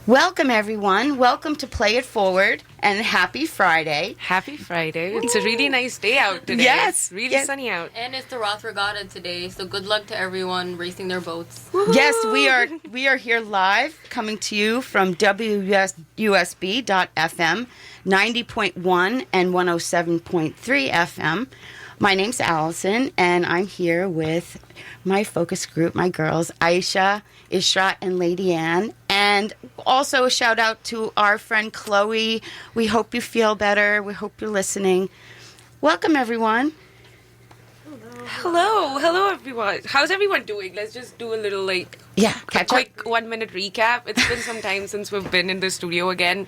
Welcome, everyone. Welcome to Play It Forward, and happy Friday. Happy Friday. It's a really nice day out today. Yes. It's really sunny out. And it's the Roth Regatta today, so good luck to everyone racing their boats. Woo-hoo. Yes, we are here live, coming to you from WUSB.FM, 90.1 and 107.3 FM. My name's Allison, and I'm here with my focus group, my girls, Aisha, Ishra, and Lady Ann. And also a shout out to our friend Chloe. We hope you feel better. We hope you're listening. Welcome, everyone. Hello everyone. How's everyone doing? Let's just do a little quick 1 minute recap. It's been some time since we've been in the studio again.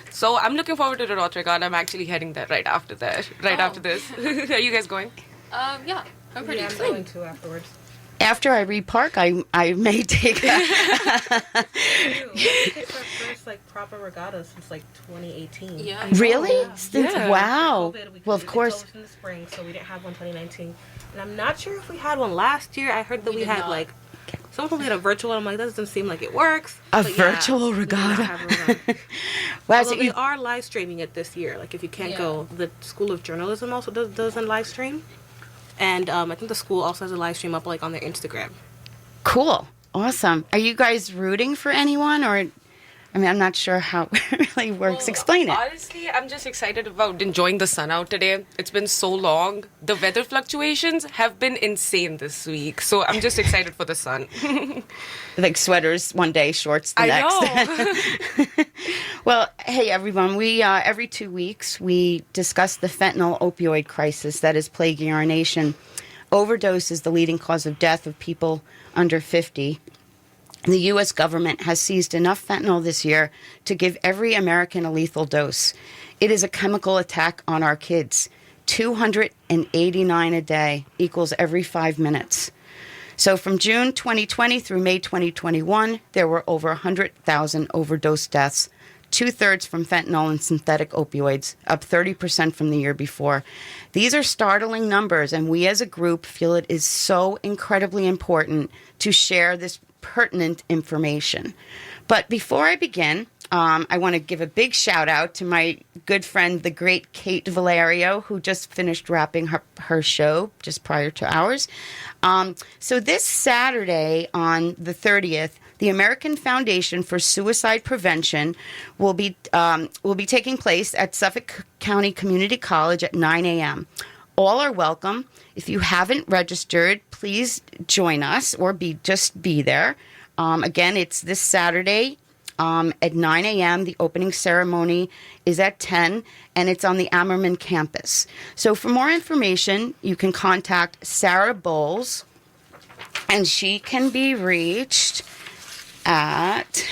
So I'm looking forward to the Roth Regatta. I'm actually heading there right after this. Are you guys going? Yeah, I'm pretty excited. I'm going to afterwards. After I repark, I may take a... It's our first proper regatta since 2018. Yeah. Really? Yeah. Wow. Well, of course. In the spring, so we didn't have one 2019. And I'm not sure if we had one last year. I heard that we had someone told me we had a virtual. I'm like, that doesn't seem like it works. A virtual regatta. Well, so we are live streaming it this year. If you can't go, the School of Journalism also does a live stream. And I think the school also has a live stream up on their Instagram. Cool. Awesome. Are you guys rooting for anyone, or... I'm not sure how it really works. Well, explain it. Honestly, I'm just excited about enjoying the sun out today. It's been so long. The weather fluctuations have been insane this week. So I'm just excited for the sun. Like sweaters one day, shorts the next. I know. Well, hey, everyone. We every 2 weeks, we discuss the fentanyl opioid crisis that is plaguing our nation. Overdose is the leading cause of death of people under 50. The U.S. government has seized enough fentanyl this year to give every American a lethal dose. It is a chemical attack on our kids. 289 a day equals every 5 minutes. So from June 2020 through May 2021, there were over 100,000 overdose deaths, 2/3 from fentanyl and synthetic opioids, up 30% from the year before. These are startling numbers, and we as a group feel it is so incredibly important to share this pertinent information. But before I begin, I want to give a big shout out to my good friend, the great Kate Valerio, who just finished wrapping her show just prior to ours. So this Saturday on the 30th, the American Foundation for Suicide Prevention will be taking place at Suffolk County Community College at 9 a.m. All are welcome. If you haven't registered, please join us or just be there. Again, it's this Saturday at 9 a.m. The opening ceremony is at 10, and it's on the Ammerman campus. So for more information, you can contact Sarah Bowles, and she can be reached at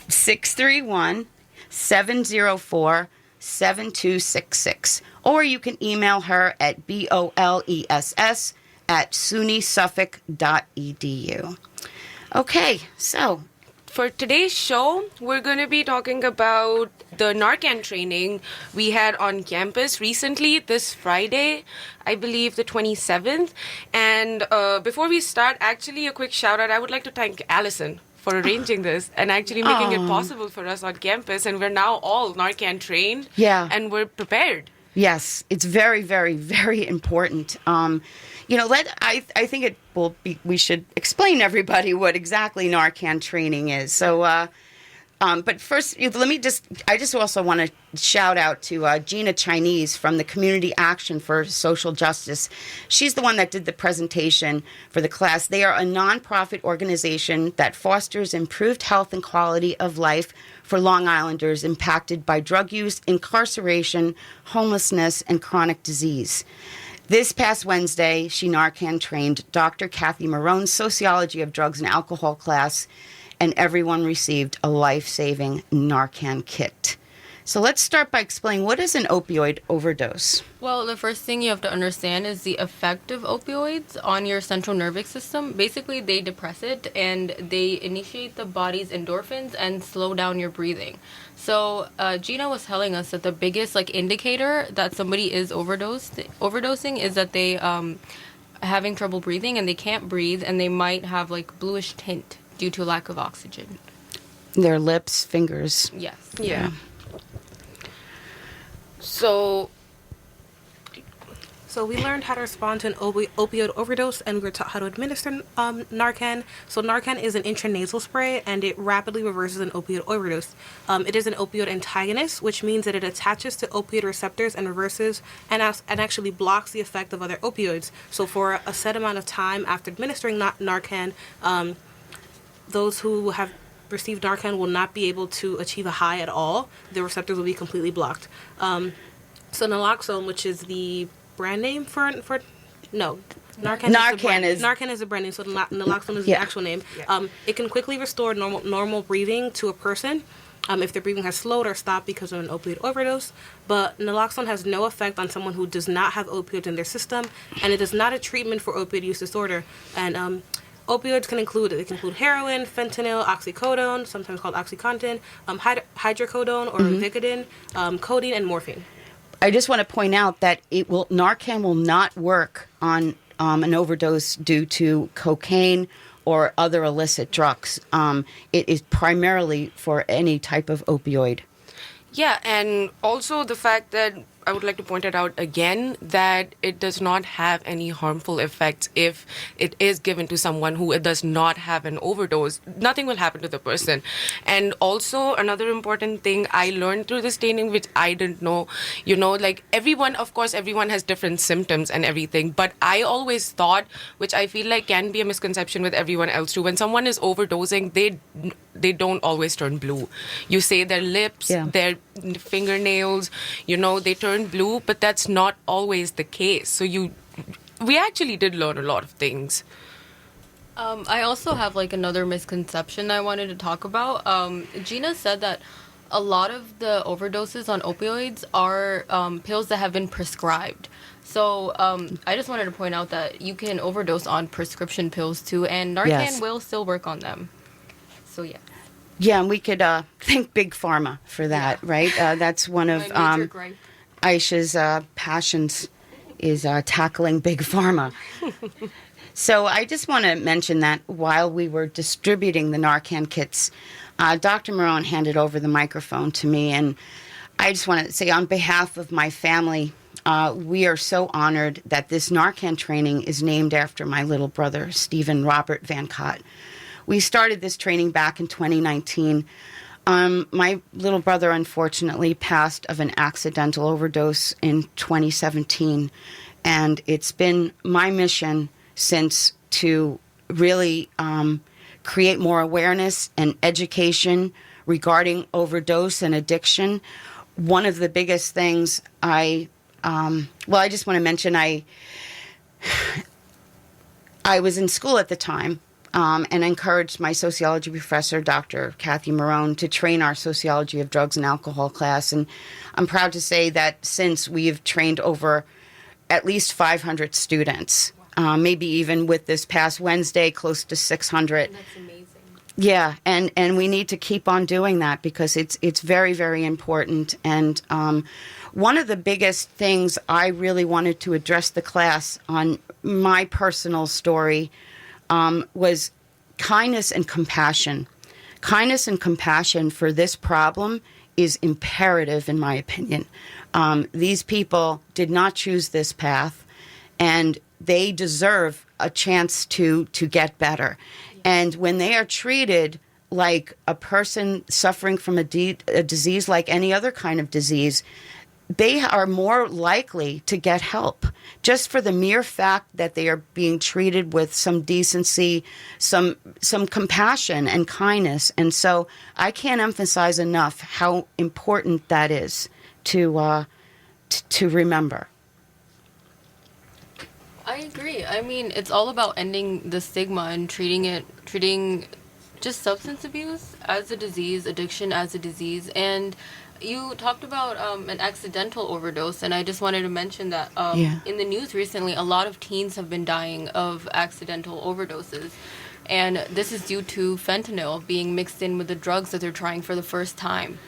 631-704-7266. Or you can email her at boless@sunysuffolk.edu. Okay, so for today's show, we're going to be talking about the Narcan training we had on campus recently, this Friday, I believe the 27th. And before we start, actually a quick shout out, I would like to thank Allison for arranging this and actually making it possible for us on campus. And we're now all Narcan trained. Yeah. And we're prepared. Yes, it's very, very, very important. I think it will be. We should explain to everybody what exactly Narcan training is. So, but first, I just also want to shout out to Gina Chinese from the Community Action for Social Justice. She's the one that did the presentation for the class. They are a nonprofit organization that fosters improved health and quality of life for Long Islanders impacted by drug use, incarceration, homelessness, and chronic disease. This past Wednesday, she Narcan trained Dr. Kathy Marrone's Sociology of Drugs and Alcohol class, and everyone received a life-saving Narcan kit. So let's start by explaining, what is an opioid overdose? Well, the first thing you have to understand is the effect of opioids on your central nervous system. Basically, they depress it and they initiate the body's endorphins and slow down your breathing. So Gina was telling us that the biggest indicator that somebody is overdosing is that they having trouble breathing and they can't breathe and they might have bluish tint due to lack of oxygen. Their lips, fingers. Yes. Yeah. So So we learned how to respond to an opioid overdose, and we were taught how to administer Narcan. So Narcan is an intranasal spray, and it rapidly reverses an opioid overdose. It is an opioid antagonist, which means that it attaches to opioid receptors and reverses and actually blocks the effect of other opioids. So for a set amount of time after administering Narcan, those who have received Narcan will not be able to achieve a high at all. The receptors will be completely blocked. So naloxone, which is the brand name for no, Narcan is the brand name. So naloxone is the actual name. It can quickly restore normal breathing to a person if their breathing has slowed or stopped because of an opioid overdose. But naloxone has no effect on someone who does not have opioids in their system, and it is not a treatment for opioid use disorder. And opioids can include heroin, fentanyl, oxycodone, sometimes called OxyContin, hydrocodone or Vicodin, codeine, and morphine. I just want to point out that Narcan will not work on an overdose due to cocaine or other illicit drugs. It is primarily for any type of opioid. yeah, and also the fact that I would like to point it out again that it does not have any harmful effects if it is given to someone who does not have an overdose. Nothing will happen to the person. And also another important thing I learned through this training, which I didn't know, like everyone has different symptoms and everything. But I always thought, which I feel like can be a misconception with everyone else too, when someone is overdosing, they don't always turn blue. You say their lips, their fingernails, they turn blue, but that's not always the case. So we actually did learn a lot of things. I also have another misconception I wanted to talk about. Gina said that a lot of the overdoses on opioids are pills that have been prescribed. So I just wanted to point out that you can overdose on prescription pills too, and Narcan will still work on them. So yeah. Yeah, and we could thank Big Pharma for that, right? That's one of My major gripe. Aisha's passions is tackling Big Pharma. So I just want to mention that while we were distributing the Narcan kits, Dr. Marrone handed over the microphone to me, and I just want to say on behalf of my family, we are so honored that this Narcan training is named after my little brother, Stephen Robert Van Cott. We started this training back in 2019. My little brother, unfortunately, passed of an accidental overdose in 2017. And it's been my mission since to really create more awareness and education regarding overdose and addiction. One of the biggest things I just want to mention, I was in school at the time. And encouraged my sociology professor, Dr. Kathy Marrone, to train our sociology of drugs and alcohol class. And I'm proud to say that since we have trained over at least 500 students, maybe even with this past Wednesday, close to 600. That's amazing. Yeah, and we need to keep on doing that because it's very, very important. And one of the biggest things I really wanted to address the class on my personal story was kindness and compassion. Kindness and compassion for this problem is imperative, in my opinion. These people did not choose this path, and they deserve a chance to get better. And when they are treated like a person suffering from a disease like any other kind of disease, they are more likely to get help just for the mere fact that they are being treated with some decency, some compassion and kindness. And so I can't emphasize enough how important that is to remember. I agree. I mean, it's all about ending the stigma and treating just substance abuse as a disease, addiction as a disease. And you talked about an accidental overdose, and I just wanted to mention that in the news recently, a lot of teens have been dying of accidental overdoses. And this is due to fentanyl being mixed in with the drugs that they're trying for the first time.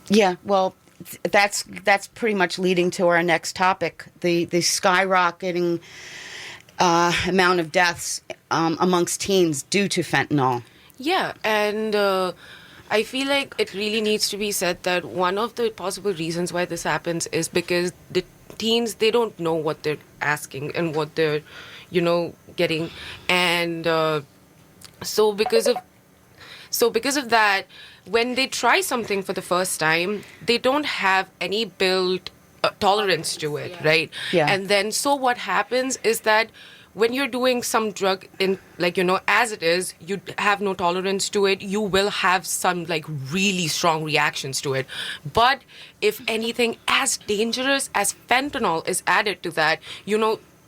Yeah, well, that's pretty much leading to our next topic, the skyrocketing amount of deaths amongst teens due to fentanyl. Yeah, and I feel like it really needs to be said that one of the possible reasons why this happens is because the teens, they don't know what they're asking and what they're, getting. And so because of that, when they try something for the first time, they don't have any built tolerance to it, right? Yeah. And then so what happens is that when you're doing some drug in, as it is, you have no tolerance to it, you will have some really strong reactions to it. But if anything as dangerous as fentanyl is added to that,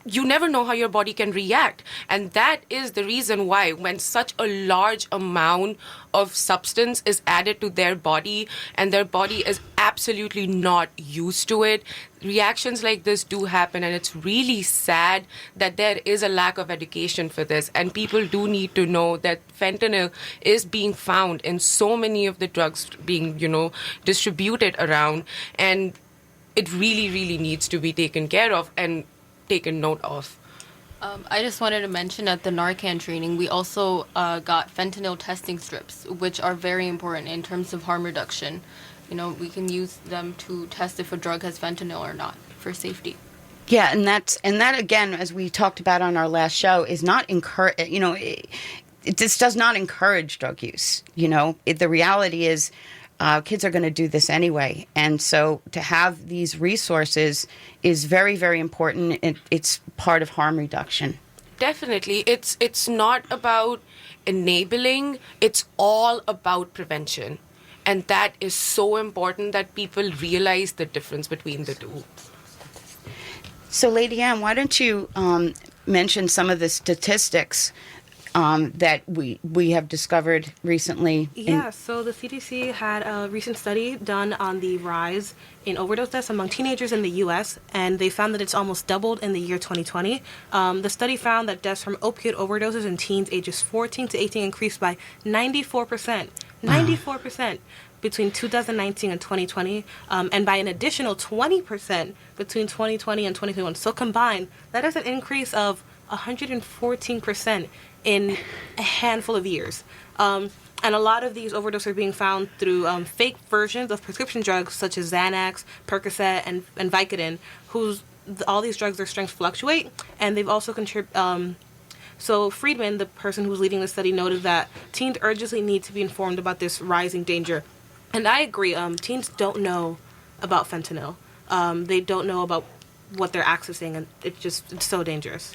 you never know how your body can react. And that is the reason why when such a large amount of substance is added to their body and their body is absolutely not used to it, reactions like this do happen. And it's really sad that there is a lack of education for this. And people do need to know that fentanyl is being found in so many of the drugs being, distributed around. And it really, really needs to be taken care of and taken note of. I just wanted to mention at the Narcan training, we also got fentanyl testing strips, which are very important in terms of harm reduction. We can use them to test if a drug has fentanyl or not for safety. Yeah, and that again, as we talked about on our last show, is not encourage. This does not encourage drug use. The reality is, kids are going to do this anyway, and so to have these resources is very, very important. It's part of harm reduction. Definitely, it's not about enabling; it's all about prevention, and that is so important that people realize the difference between the two. So, Lady Ann, why don't you mention some of the statistics that we have discovered recently? So the CDC had a recent study done on the rise in overdose deaths among teenagers in the U.S., and they found that it's almost doubled in the year 2020. The study found that deaths from opioid overdoses in teens ages 14 to 18 increased by 94%. 94% between 2019 and 2020, and by an additional 20% between 2020 and 2021. So combined, that is an increase of 114% in a handful of years. And a lot of these overdoses are being found through fake versions of prescription drugs such as Xanax, Percocet, and Vicodin, all these drugs, their strengths fluctuate, and they've also contributed. So Friedman, the person who was leading the study, noted that teens urgently need to be informed about this rising danger. And I agree, teens don't know about fentanyl. They don't know about what they're accessing, and it's so dangerous.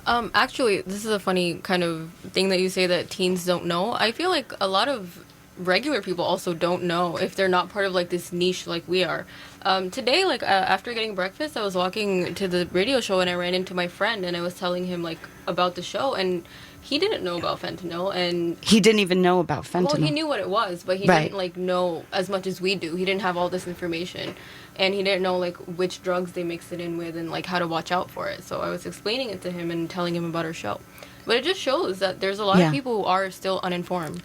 Actually, this is a funny kind of thing that you say that teens don't know. I feel like a lot of regular people also don't know if they're not part of this niche like we are. Today, after getting breakfast, I was walking to the radio show and I ran into my friend and I was telling him about the show, and he didn't know about fentanyl, and he didn't even know about fentanyl. Well, he knew what it was, but he didn't know as much as we do. He didn't have all this information, and he didn't know which drugs they mix it in with and how to watch out for it. So I was explaining it to him and telling him about our show. But it just shows that there's a lot of people who are still uninformed.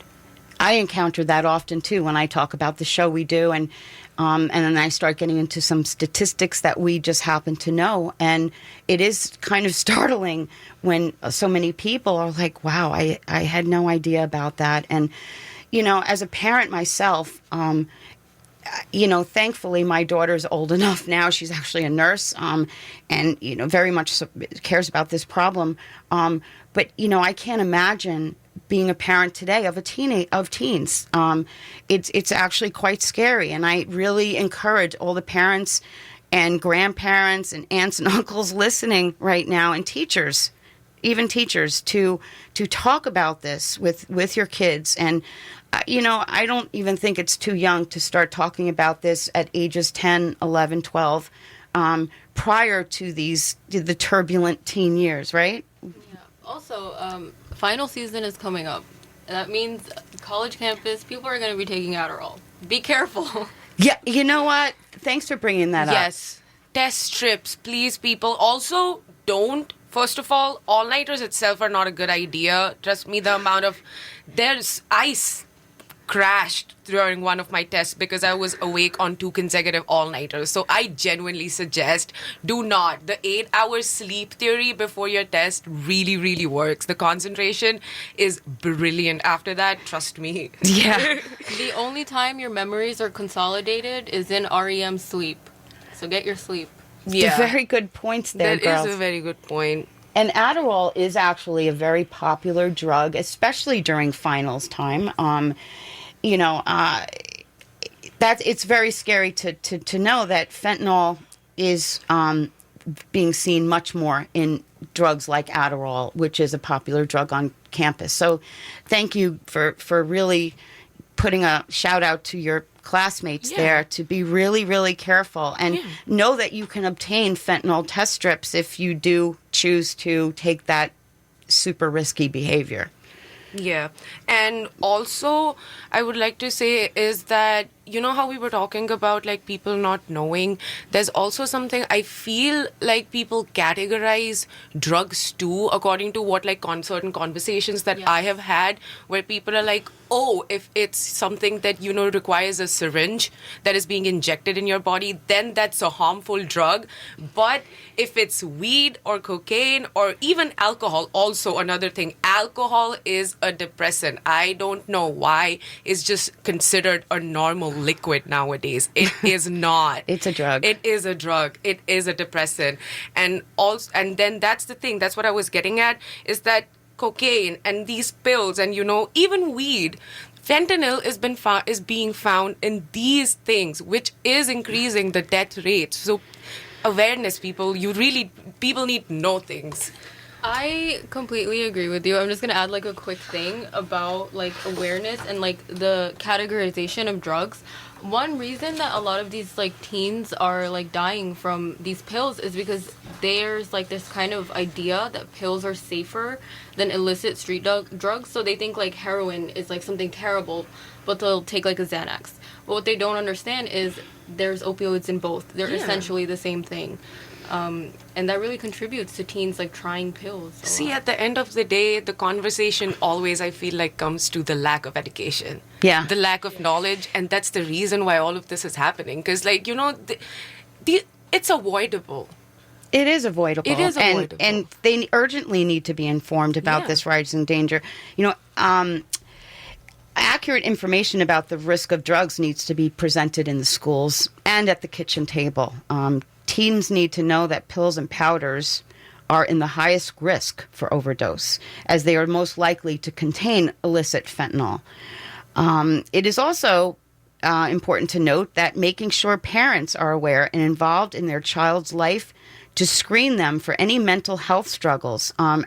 I encounter that often too when I talk about the show we do, and then I start getting into some statistics that we just happen to know, and it is kind of startling when so many people are like, "Wow, I had no idea about that." And as a parent myself, thankfully my daughter's old enough now. She's actually a nurse, and very much cares about this problem. But I can't imagine being a parent today of teens. It's actually quite scary, and I really encourage all the parents and grandparents and aunts and uncles listening right now, and teachers, even teachers, to talk about this with your kids. And I don't even think it's too young to start talking about this at ages 10, 11, 12, prior to the turbulent teen years, right? Yeah. Also, final season is coming up. That means college campus, people are going to be taking Adderall. Be careful. Yeah, you know what? Thanks for bringing that up. Yes. Test strips, please, people. Also, first of all, all-nighters itself are not a good idea. Trust me, the amount of... There's ice crashed during one of my tests because I was awake on 2 consecutive all-nighters. So I genuinely suggest do not. The 8-hour sleep theory before your test really, really works. The concentration is brilliant after that. Trust me. Yeah. The only time your memories are consolidated is in REM sleep. So get your sleep. Yeah. Very good points there, That girls. is a very good point. And Adderall is actually a very popular drug, especially during finals time. It's very scary to know that fentanyl is being seen much more in drugs like Adderall, which is a popular drug on campus. So thank you for really putting a shout out to your classmates there to be really, really careful and know that you can obtain fentanyl test strips if you do choose to take that super risky behavior. Yeah. And also, I would like to say is that, you know how we were talking about like people not knowing? There's also something I feel like people categorize drugs too according to what like certain conversations that I have had where people are like, oh, if it's something that, you know, requires a syringe that is being injected in your body, then that's a harmful drug. But if it's weed or cocaine or even alcohol, also another thing, alcohol is a depressant. I don't know why it's just considered a normal liquid nowadays. It is not. It's a drug. It is a drug. It is a depressant. And then that's the thing. That's what I was getting at is that cocaine and these pills and, you know, even weed, fentanyl is being found in these things, which is increasing the death rate. So awareness, people need to know things. I completely agree with you. I'm just going to add like a quick thing about like awareness and like the categorization of drugs. One reason that a lot of these like teens are like dying from these pills is because there's like this kind of idea that pills are safer than illicit street drugs. So they think like heroin is like something terrible, but they'll take like a Xanax. But what they don't understand is there's opioids in both. They're essentially the same thing. And that really contributes to teens like trying pills. See, at the end of the day, the conversation always, I feel like, comes to the lack of education. Yeah. The lack of knowledge. And that's the reason why all of this is happening. Because, like, you know, it's avoidable. It is avoidable. It is avoidable. And they urgently need to be informed about this rising danger. You know, accurate information about the risk of drugs needs to be presented in the schools and at the kitchen table. Teens need to know that pills and powders are in the highest risk for overdose, as they are most likely to contain illicit fentanyl. It is also important to note that making sure parents are aware and involved in their child's life to screen them for any mental health struggles. Due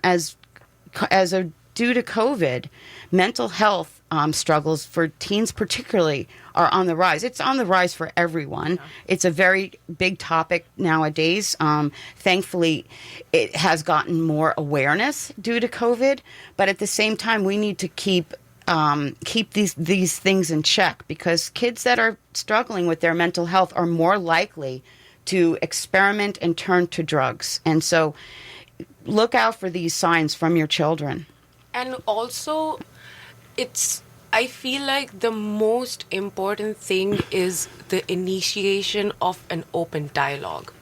to COVID, mental health struggles for teens particularly are on the rise. It's on the rise for everyone. Yeah. It's a very big topic nowadays. Thankfully, it has gotten more awareness due to COVID, but at the same time, we need to keep these things in check because kids that are struggling with their mental health are more likely to experiment and turn to drugs. And so look out for these signs from your children. And also, I feel like the most important thing is the initiation of an open dialogue.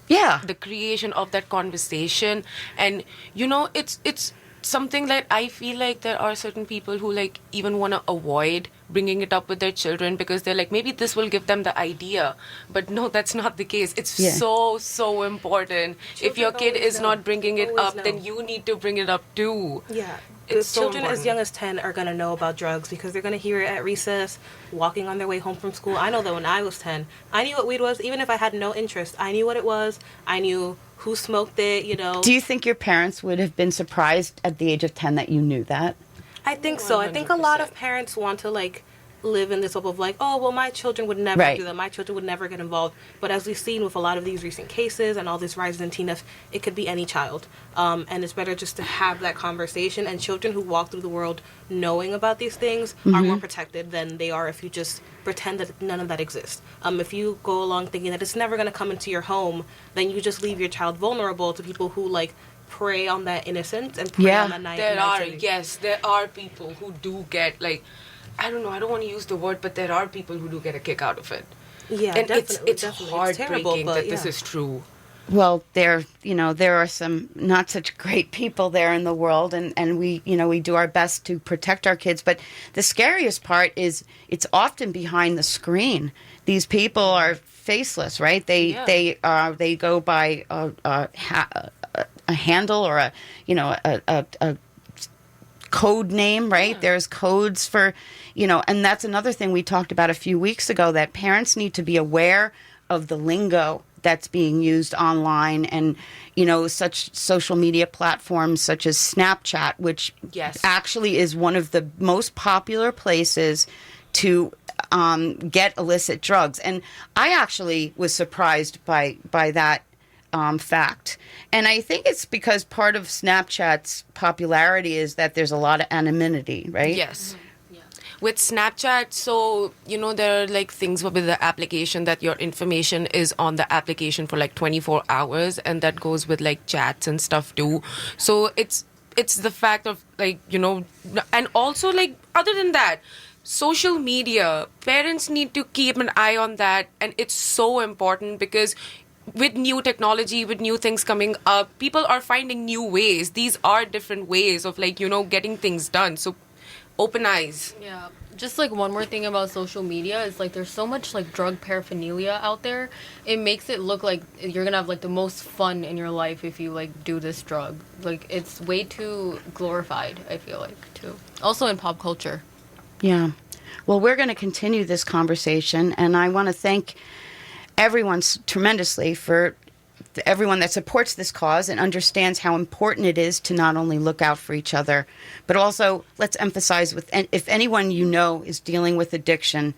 Yeah. The creation of that conversation. And, you know, it's something that I feel like there are certain people who like even want to avoid bringing it up with their children because they're like, maybe this will give them the idea. But no, that's not the case. It's so important. If your kid is not bringing it up, then you need to bring it up too. Yeah. It's The children so as young as 10 are going to know about drugs because they're going to hear it at recess, walking on their way home from school. I know that when I was 10, I knew what weed was, even if I had no interest. I knew what it was. I knew who smoked it, you know. Do you think your parents would have been surprised at the age of 10 that you knew that? I think so. 100%. I think a lot of parents want to, like, live in this hope of like, oh, well, my children would never do that. My children would never get involved. But as we've seen with a lot of these recent cases and all this rise in teen death, it could be any child. And it's better just to have that conversation. And children who walk through the world knowing about these things are more protected than they are if you just pretend that none of that exists. If you go along thinking that it's never going to come into your home, then you just leave your child vulnerable to people who, like, prey on that innocence and prey on that There are people who do get, like, I don't know, I don't want to use the word, but there are people who do get a kick out of it. Yeah, and definitely. it's heartbreaking terrible, that this is true. Well, there are some not such great people there in the world, and we do our best to protect our kids. But the scariest part is it's often behind the screen. These people are faceless, right? They go by a handle or a code name, right? Yeah. There's codes for, and that's another thing we talked about a few weeks ago, that parents need to be aware of the lingo that's being used online, and such social media platforms such as Snapchat, which actually is one of the most popular places to get illicit drugs. And I actually was surprised by that fact. And I think it's because part of Snapchat's popularity is that there's a lot of anonymity, right? Yes. With Snapchat, so, there are like things with the application that your information is on the application for like 24 hours, and that goes with like chats and stuff too. So it's the fact of like, and also like other than that, social media, parents need to keep an eye on that, and it's so important because with new technology, with new things coming up, people are finding new ways. These are different ways of like, getting things done. So open eyes. Yeah. Just like one more thing about social media is like there's so much like drug paraphernalia out there. It makes it look like you're gonna have like the most fun in your life if you like do this drug. Like it's way too glorified, I feel like, too. Also in pop culture. Yeah. Well, we're going to continue this conversation, and I want to thank everyone tremendously for everyone that supports this cause and understands how important it is to not only look out for each other, but also let's emphasize if anyone is dealing with addiction,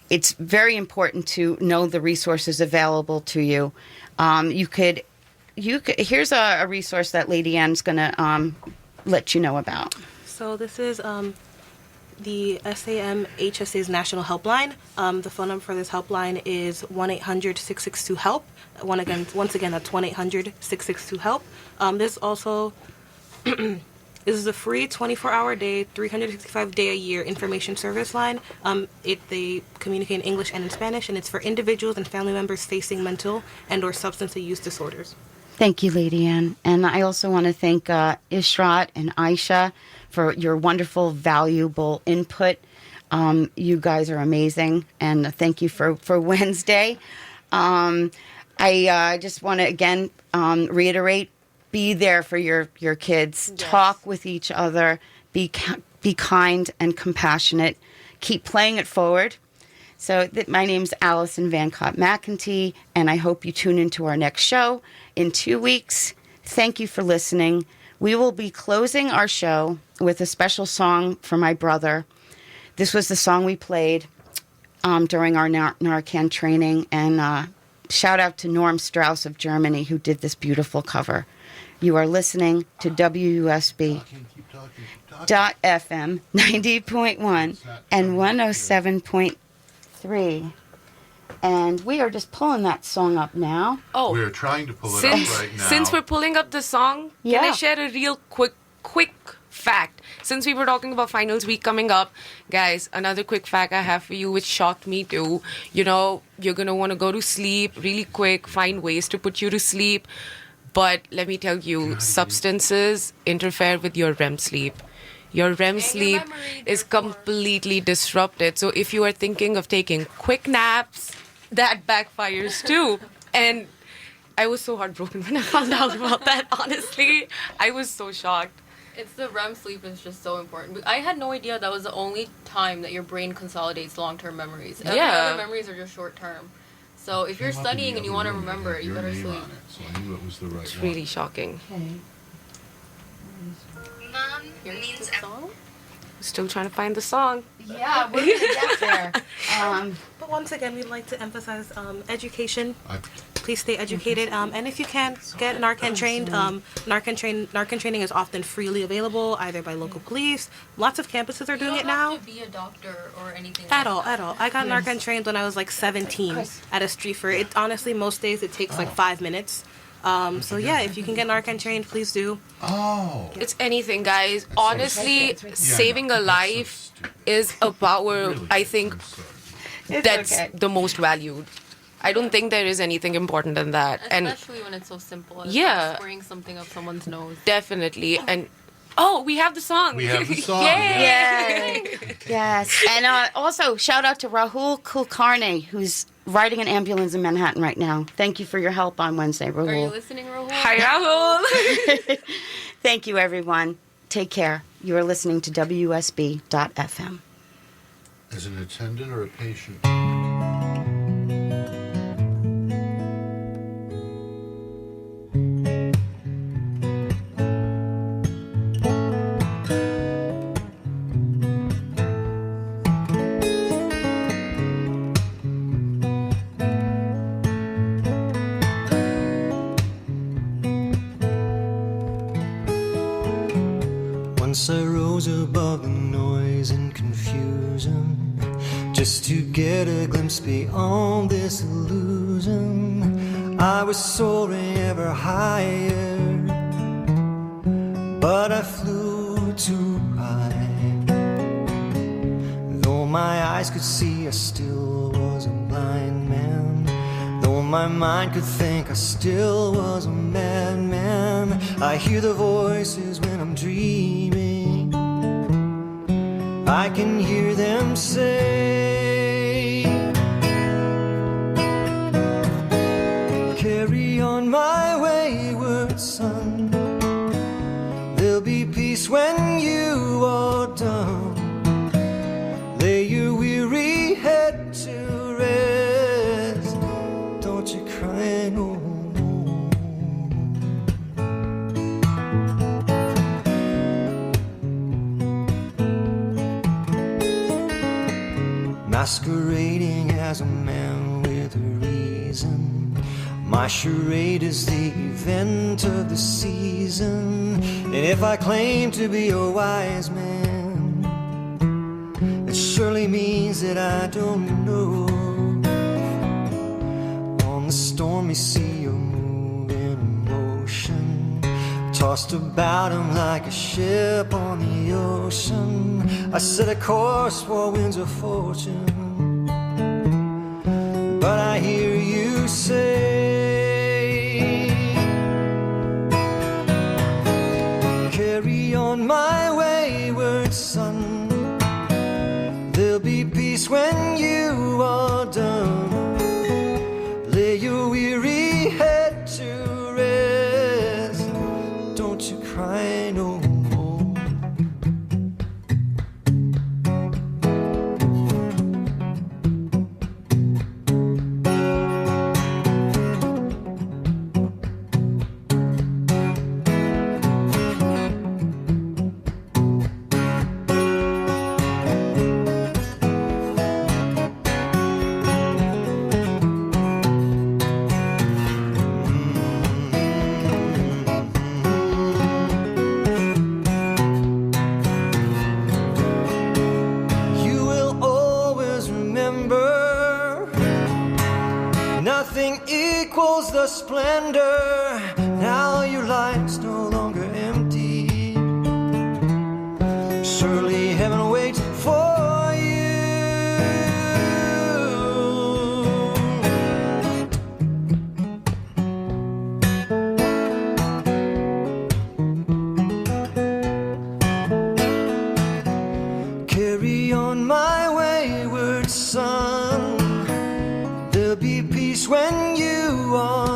it's very important to know the resources available to you. Here's a resource that Lady Ann's going to let you know about. So this is the SAMHSA's national helpline. The phone number for this helpline is 1-800-662-HELP. Once again, that's 1-800-662-HELP. This also is a free 24-hour day, 365-day-a-year information service line. They communicate in English and in Spanish, and it's for individuals and family members facing mental and or substance use disorders. Thank you, Lady Ann. And I also want to thank Ishrat and Aisha for your wonderful, valuable input. You guys are amazing, and thank you for Wednesday. I just want to, again, reiterate, be there for your kids. Yes. Talk with each other. Be kind and compassionate. Keep playing it forward. So my name's Allison Van Cott McEntee, and I hope you tune into our next show in 2 weeks. Thank you for listening. We will be closing our show with a special song for my brother. This was the song we played during our Narcan training, and shout out to Norm Strauss of Germany, who did this beautiful cover. You are listening to WUSB .FM 90.1 and 107.3. And we are just pulling that song up now. Oh, we're trying to pull it up right now. Since we're pulling up the song, can I share a real quick fact? Since we were talking about finals week coming up, guys, another quick fact I have for you, which shocked me too. You're going to want to go to sleep really quick, find ways to put you to sleep. But let me tell you, substances interfere with your REM sleep. Your REM sleep is completely disrupted. So if you are thinking of taking quick naps, that backfires too. And I was so heartbroken when I found out about that, honestly. I was so shocked. It's the REM sleep is just so important. I had no idea that was the only time that your brain consolidates long-term memories. Other memories are just short-term. So if you're studying and you want to remember it, you better sleep. So I knew it was the right It's really shocking. Okay. Mom means the song? Still trying to find the song. Yeah, we're going to get there. But once again, we'd like to emphasize education. Please stay educated. And if you can, get Narcan trained. Narcan training is often freely available, either by local police. Lots of campuses are doing it now. You don't have to be a doctor or anything At all. I got Narcan trained when I was like 17 at a street fair. Honestly, most days it takes like 5 minutes. So yeah, if you can get Narcan trained, please do. Oh. It's anything, guys. Honestly, saving a life is a power, Really, I think, I'm sorry. that's the most valued. I don't think there is anything important than that. And Especially when it's so simple as Yeah. like spraying something up someone's nose. definitely. And oh, we have the song. We have the song. Yay! Yay. Yes. And also, shout out to Rahul Kulkarni, who's riding an ambulance in Manhattan right now. Thank you for your help on Wednesday, Rahul. Are you listening, Rahul? Hi, Rahul. Thank you, everyone. Take care. You are listening to WUSB.FM. As an attendant or a patient? Once I rose above the noise and confusion, just to get a glimpse beyond this illusion. I was soaring ever higher, but I flew too high. Though my eyes could see, I still was a blind man. Though my mind could think, I still was a madman. I hear the voices when I'm dreaming. I can hear them say, carry on my wayward son. There'll be peace when you are done. Lay your weary head to rest. Don't you cry no more. Masquerading as a man with a reason. My charade is the event of the season. And if I claim to be a wise man, it surely means that I don't know. On the stormy sea you're moving emotion, tossed about him like a ship on the ocean. I set a course for winds of fortune, but I hear you say, carry on my wayward son. There'll be peace when you are done. Lay your weary head to rest. Don't you cry no more. You will always remember, nothing equals the splendor. Now your life's no longer empty. Surely heaven waits for you. Carry on my wayward son. There'll be peace when you are